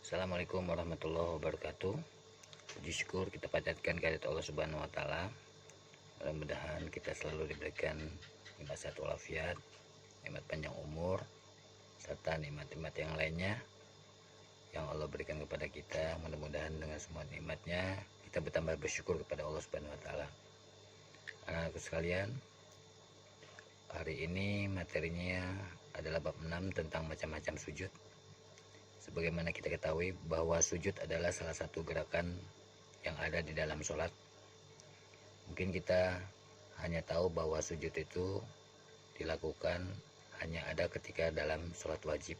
Assalamualaikum warahmatullahi wabarakatuh. Puji syukur kita panjatkan kehadirat Allah Subhanahu wa taala. Mudah-mudahan kita selalu diberikan nikmat sehat walafiat, nikmat panjang umur, serta nikmat-nikmat yang lainnya yang Allah berikan kepada kita. Mudah-mudahan dengan semua nikmatnya kita bertambah bersyukur kepada Allah Subhanahu wa taala. Anak-anakku sekalian, hari ini materinya adalah bab 6 tentang macam-macam sujud. Sebagaimana kita ketahui bahwa sujud adalah salah satu gerakan yang ada di dalam sholat. Mungkin kita hanya tahu bahwa sujud itu dilakukan hanya ada ketika dalam sholat wajib.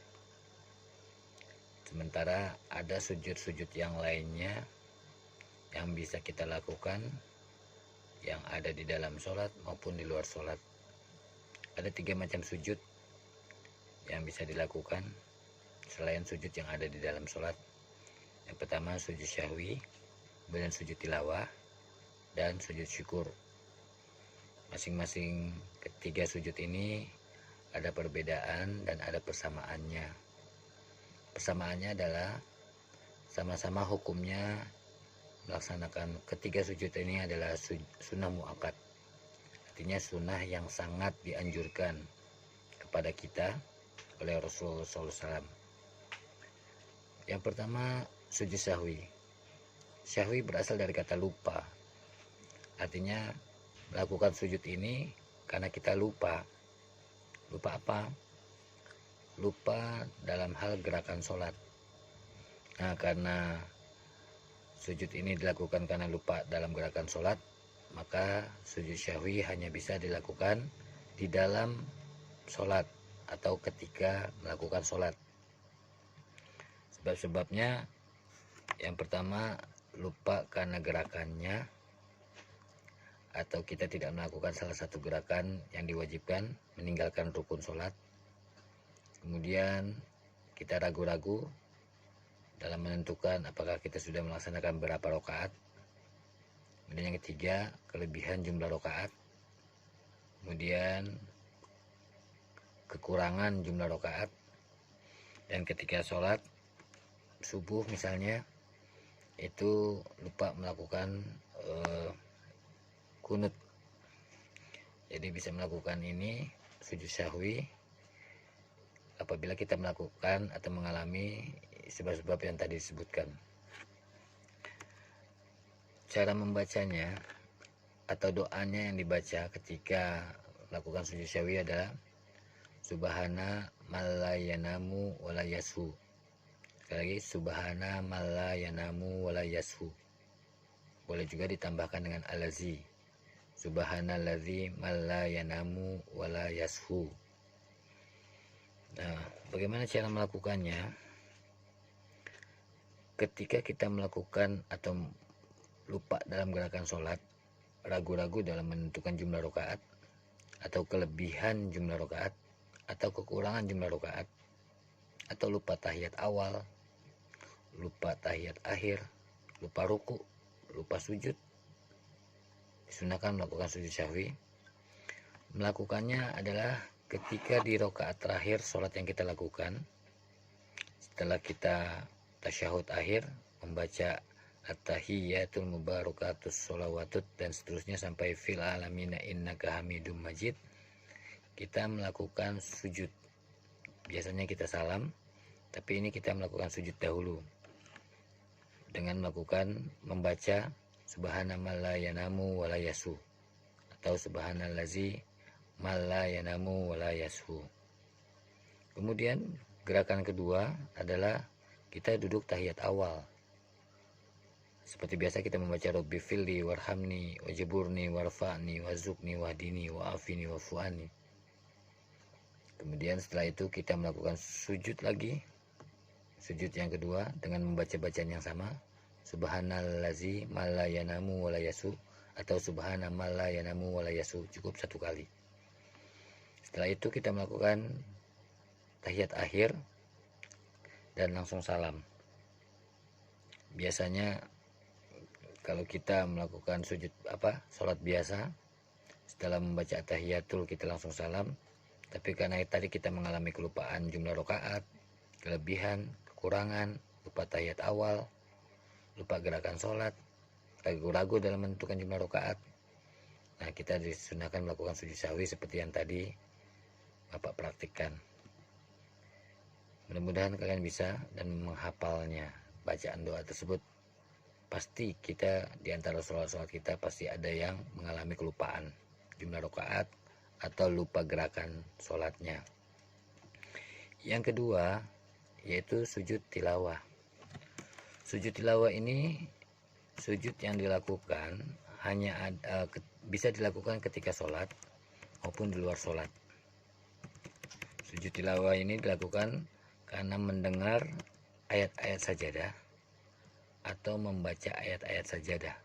Sementara ada sujud-sujud yang lainnya yang bisa kita lakukan yang ada di dalam sholat maupun di luar sholat. Ada 3 macam sujud yang bisa dilakukan selain sujud yang ada di dalam sholat. Yang pertama sujud syahwi, kemudian sujud tilawah, dan sujud syukur. Masing-masing ketiga sujud ini ada perbedaan dan ada persamaannya. Persamaannya adalah sama-sama hukumnya melaksanakan ketiga sujud ini adalah sunnah muakkad. Artinya sunnah yang sangat dianjurkan kepada kita oleh Rasulullah SAW. Yang pertama sujud syahwi. Syahwi berasal dari kata lupa. Artinya melakukan sujud ini karena kita lupa. Lupa apa? Lupa dalam hal gerakan sholat. Nah, karena sujud ini dilakukan karena lupa dalam gerakan sholat, maka sujud syahwi hanya bisa dilakukan di dalam sholat atau ketika melakukan sholat. Sebab-sebabnya yang pertama lupa karena gerakannya, atau kita tidak melakukan salah satu gerakan yang diwajibkan, meninggalkan rukun sholat. Kemudian kita ragu-ragu dalam menentukan apakah kita sudah melaksanakan berapa rakaat. Kemudian yang ketiga kelebihan jumlah rakaat. Kemudian kekurangan jumlah rakaat. Dan ketika sholat subuh misalnya itu lupa melakukan kunut. Jadi bisa melakukan ini sujud syahwi apabila kita melakukan atau mengalami sebab-sebab yang tadi disebutkan. Cara membacanya atau doanya yang dibaca ketika melakukan sujud syahwi adalah subhana malayanamu walayasu. Sekali lagi, subhana malla yanamu wala yashu. Boleh juga ditambahkan dengan alazi. Subhanallazi malla yanamu wala yashu. Nah, bagaimana cara melakukannya? Ketika kita melakukan atau lupa dalam gerakan sholat, ragu-ragu dalam menentukan jumlah rakaat, atau kelebihan jumlah rakaat, atau kekurangan jumlah rakaat, atau lupa tahiyat awal, lupa tahiyat akhir, lupa ruku, lupa sujud, disunahkan melakukan sujud syahwi. Melakukannya adalah ketika di rakaat terakhir sholat yang kita lakukan, setelah kita tasyahud akhir, membaca at-tahiyyatul mubarakatus sholawatut dan seterusnya sampai fil alamina innaka hamidum majid, kita melakukan sujud. Biasanya kita salam, tapi ini kita melakukan sujud dahulu dengan membaca subhanallah yanamu wala yasu atau subhanallazi malla yanamu wala yasu. Kemudian gerakan kedua adalah kita duduk tahiyat awal. Seperti biasa kita membaca Rabbi filli warhamni wajiburni warfa'ni wazukni wahdini wa'afini wafu'ani. Kemudian setelah itu kita melakukan sujud lagi, sujud yang kedua dengan membaca bacaan yang sama, subhanallazi malla yanamu wala yasu atau subhana malla yanamu wala yasu, cukup 1 kali. Setelah itu kita melakukan tahiyat akhir dan langsung salam. Biasanya kalau kita melakukan sujud sholat biasa, setelah membaca tahiyatul kita langsung salam. Tapi karena tadi kita mengalami kelupaan jumlah rakaat, kelebihan, kekurangan, lupa tahiyat awal, lupa gerakan sholat, ragu-ragu dalam menentukan jumlah rakaat. Nah, kita disunahkan melakukan sujud sahwi seperti yang tadi Bapak praktikkan. Mudah-mudahan kalian bisa dan menghafalnya bacaan doa tersebut. Pasti kita di antara sholat-sholat kita pasti ada yang mengalami kelupaan jumlah rakaat atau lupa gerakan sholatnya. Yang kedua yaitu sujud tilawah. Sujud tilawah ini sujud yang dilakukan hanya bisa dilakukan ketika sholat maupun di luar sholat. Sujud tilawah ini dilakukan karena mendengar ayat-ayat sajadah atau membaca ayat-ayat sajadah.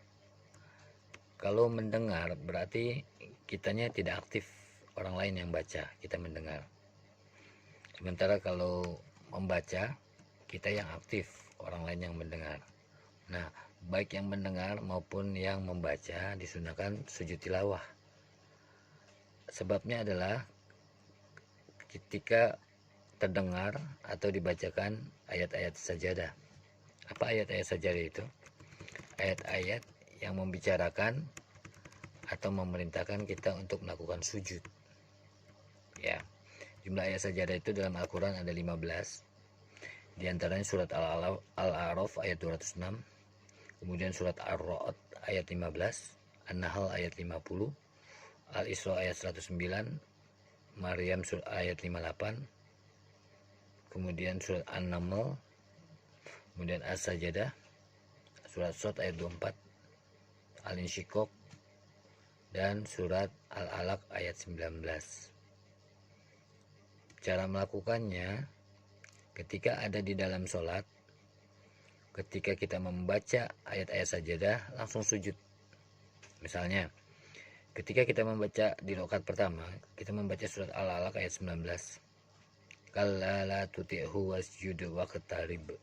Kalau mendengar berarti kitanya tidak aktif, orang lain yang baca, kita mendengar. Sementara kalau membaca, kita yang aktif, orang lain yang mendengar. Nah, baik yang mendengar maupun yang membaca disunahkan sujud tilawah. Sebabnya adalah ketika terdengar atau dibacakan ayat-ayat sajadah. Apa ayat-ayat sajadah itu? Ayat-ayat yang membicarakan atau memerintahkan kita untuk melakukan sujud. Ya, jumlah ayat sajadah itu dalam Al-Quran ada 15. Di antaranya surat Al-A'raf ayat 206, kemudian surat Ar-Ra'd ayat 15, An-Nahl ayat 50, Al-Isra ayat 109, Maryam ayat 58, kemudian surat An-Naml, kemudian As-Sajadah, surat Shad ayat 24, Al-Insyiqaq, dan surat Al-Alaq ayat 19. Cara melakukannya, ketika ada di dalam sholat, ketika kita membaca ayat-ayat sajadah langsung sujud. Misalnya ketika kita membaca di rakaat pertama, kita membaca surat Al-Alaq ayat 19, kalla la tuti'hu wasjud waqtarib.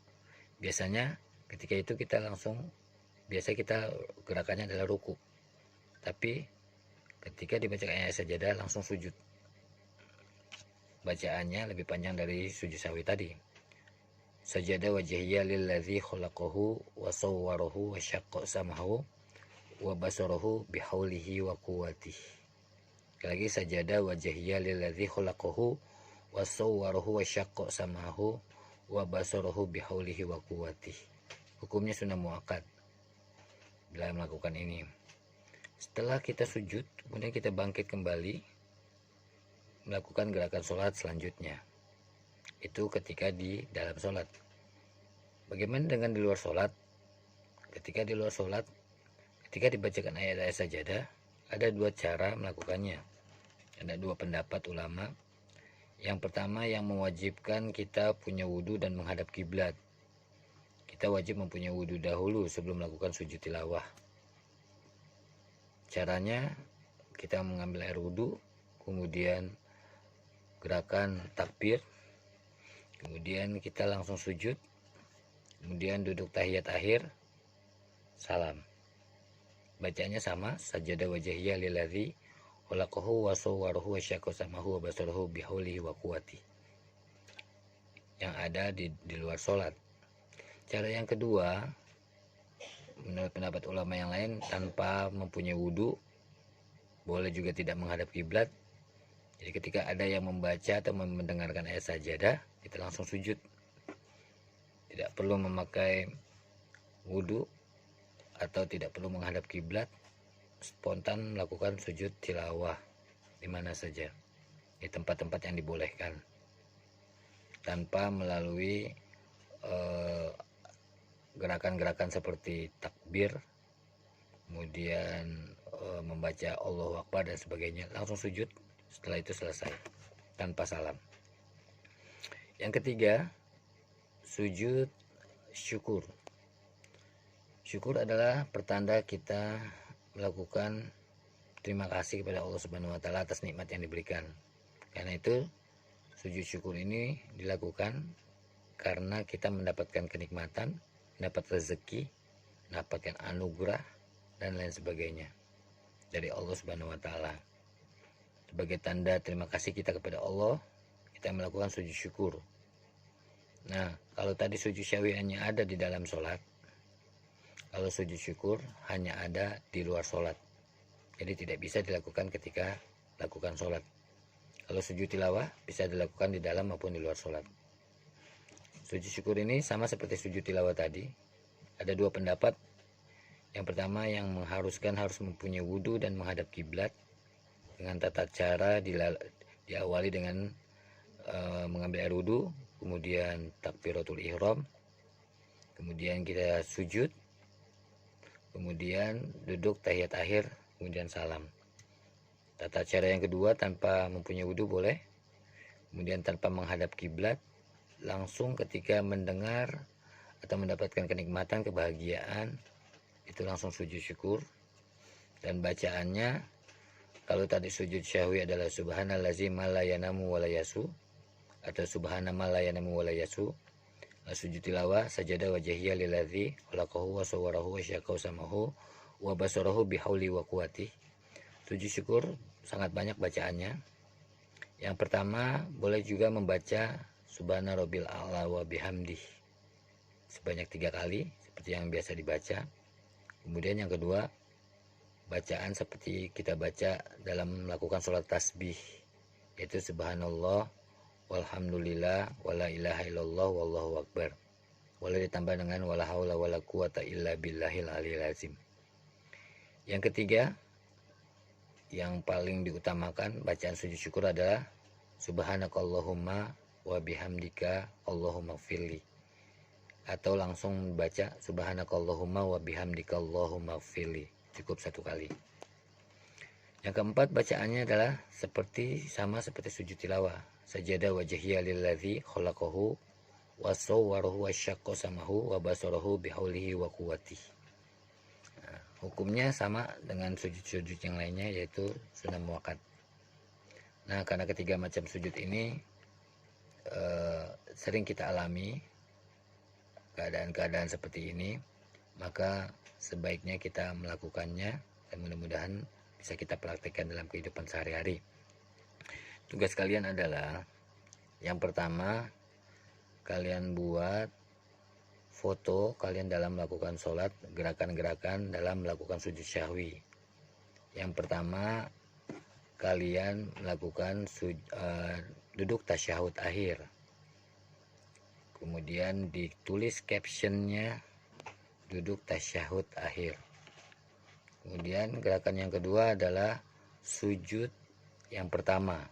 Biasanya ketika itu kita gerakannya adalah ruku, tapi ketika dibaca ayat sajadah langsung sujud. Bacaannya lebih panjang dari sujud sahwi tadi. Sajada wajhiyya lillazi khalaqahu wa sawwarahu wa syaqqa samahu wa basarahu bihaulihi wa quwwatihi. Sekali lagi, sajada wajhiyya lillazi khalaqahu wa sawwarahu wa syaqqa samahu wa basarahu bihaulihi wa quwwatihi. Hukumnya sunnah muakkad dalam melakukan ini. Setelah kita sujud, kemudian kita bangkit kembali melakukan gerakan sholat selanjutnya. Itu ketika di dalam sholat. Bagaimana dengan di luar sholat? Ketika di luar sholat, ketika dibacakan ayat-ayat sajadah, ada dua cara melakukannya. Ada dua pendapat ulama. Yang pertama, yang mewajibkan kita punya wudhu dan menghadap kiblat. Kita wajib mempunyai wudhu dahulu sebelum melakukan sujud tilawah. Caranya, kita mengambil air wudhu, kemudian gerakan takbir, kemudian kita langsung sujud, kemudian duduk tahiyat akhir, salam. Bacanya sama, sajadah wajhiyya lillazi khalaqahu wa sawwarahu wa syaqqa samahu wa basarahu bihaulihi wa quwwatihi. Yang ada di luar sholat. Cara yang kedua, menurut pendapat ulama yang lain, tanpa mempunyai wudhu, boleh juga tidak menghadap kiblat. Jadi ketika ada yang membaca atau mendengarkan ayat sajadah, kita langsung sujud. Tidak perlu memakai wudhu atau tidak perlu menghadap kiblat, spontan melakukan sujud tilawah di mana saja, di tempat-tempat yang dibolehkan, tanpa melalui gerakan-gerakan seperti takbir, kemudian membaca Allahu Akbar dan sebagainya, langsung sujud. Setelah itu selesai tanpa salam. Yang ketiga, sujud syukur. Syukur adalah pertanda kita melakukan terima kasih kepada Allah Subhanahu wa taala atas nikmat yang diberikan. Karena itu sujud syukur ini dilakukan karena kita mendapatkan kenikmatan, mendapat rezeki, mendapatkan anugerah dan lain sebagainya dari Allah Subhanahu wa taala. Sebagai tanda terima kasih kita kepada Allah, kita melakukan sujud syukur. Nah, kalau tadi sujud syahwi hanya ada di dalam sholat, kalau sujud syukur hanya ada di luar sholat. Jadi tidak bisa dilakukan ketika lakukan sholat. Kalau sujud tilawah bisa dilakukan di dalam maupun di luar sholat. Sujud syukur ini sama seperti sujud tilawah tadi. Ada dua pendapat. Yang pertama, yang mengharuskan harus mempunyai wudhu dan menghadap kiblat. Dengan tata cara diawali dengan mengambil air wudhu, kemudian takbiratul ihram, kemudian kita sujud, kemudian duduk tahiyat akhir, kemudian salam. Tata cara yang kedua, tanpa mempunyai wudhu boleh, kemudian tanpa menghadap kiblat, langsung ketika mendengar atau mendapatkan kenikmatan, kebahagiaan, itu langsung sujud syukur. Dan bacaannya, kalau tadi sujud syahwi adalah subhanallazi ma la yanamu wa la yasu, atau subhana ma la yanamu wa la yasu. Sujud tilawah, sajada wajhiya lillazi khalaqahu wa sawwarahu wa syaqau samahu wa basarahu bihauli wa quwwati. Sujud syukur sangat banyak bacaannya. Yang pertama, boleh juga membaca subhana rabbil a'la wa bihamdih sebanyak 3 kali seperti yang biasa dibaca. Kemudian yang kedua, bacaan seperti kita baca dalam melakukan sholat tasbih, yaitu subhanallah walhamdulillah wala ilaha illallah wallahu akbar. Boleh ditambah dengan wala haula wala quwata illa billahil aliyil azim. Yang ketiga, yang paling diutamakan bacaan sujud syukur adalah subhanakallahumma wa bihamdika Allahumma firli, atau langsung baca subhanakallahumma wa bihamdika Allahumma firli, cukup 1 kali. Yang keempat, bacaannya adalah sama seperti sujud tilawah, sajada wajhiya lillazi khalaqahu wa sawwarahu wa syaqqa samahu wa basarahu bihaulihi wa quwwatihi. Nah, hukumnya sama dengan sujud-sujud yang lainnya, yaitu sunnah muakkad. Nah, karena ketiga macam sujud ini sering kita alami keadaan-keadaan seperti ini, maka sebaiknya kita melakukannya dan mudah-mudahan bisa kita praktekkan dalam kehidupan sehari-hari. Tugas kalian adalah, yang pertama, kalian buat foto kalian dalam melakukan sholat, gerakan-gerakan dalam melakukan sujud syahwi. Yang pertama, kalian melakukan duduk tasyahud akhir, kemudian ditulis captionnya duduk tasyahud akhir. Kemudian gerakan yang kedua adalah sujud yang pertama,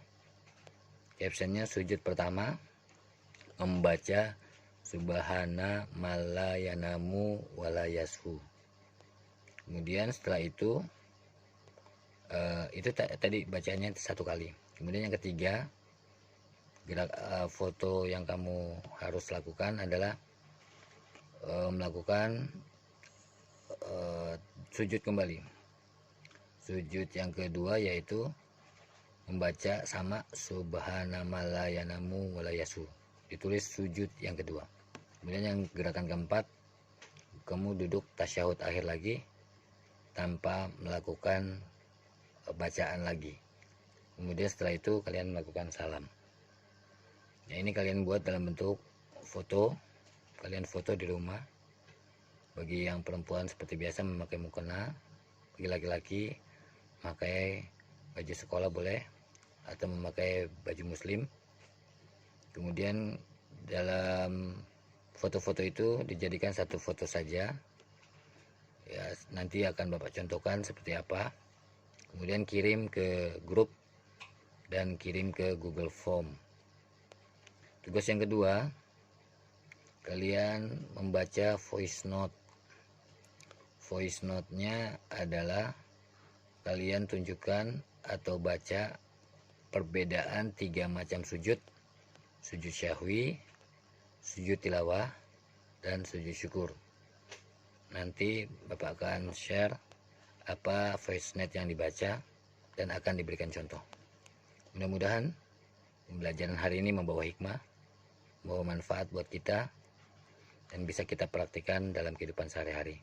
captionnya sujud pertama membaca subhana mala yanamu wala yasu. Kemudian setelah itu tadi bacaannya 1 kali. Kemudian yang ketiga, foto yang kamu harus lakukan adalah melakukan sujud kembali. Sujud yang kedua yaitu membaca sama subhana mala yanamu wala yasu, ditulis sujud yang kedua. Kemudian yang gerakan keempat, kamu duduk tasyahud akhir lagi tanpa melakukan bacaan lagi. Kemudian setelah itu kalian melakukan salam. Nah, ini kalian buat dalam bentuk foto, kalian foto di rumah. Bagi yang perempuan seperti biasa memakai mukena, bagi laki-laki memakai baju sekolah boleh, atau memakai baju muslim. Kemudian dalam foto-foto itu dijadikan 1 foto saja ya, nanti akan Bapak contohkan seperti apa. Kemudian kirim ke grup dan kirim ke Google Form. Tugas yang kedua, kalian membaca voice note. Voice note-nya adalah kalian tunjukkan atau baca perbedaan 3 macam sujud: sujud syahwi, sujud tilawah, dan sujud syukur. Nanti Bapak akan share apa voice note yang dibaca dan akan diberikan contoh. Mudah-mudahan pembelajaran hari ini membawa hikmah, membawa manfaat buat kita, dan bisa kita praktikkan dalam kehidupan sehari-hari.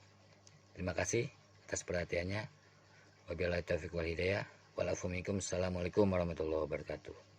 Terima kasih atas perhatiannya. Wabillahi taufiq wal hidayah. Assalamualaikum warahmatullahi wabarakatuh.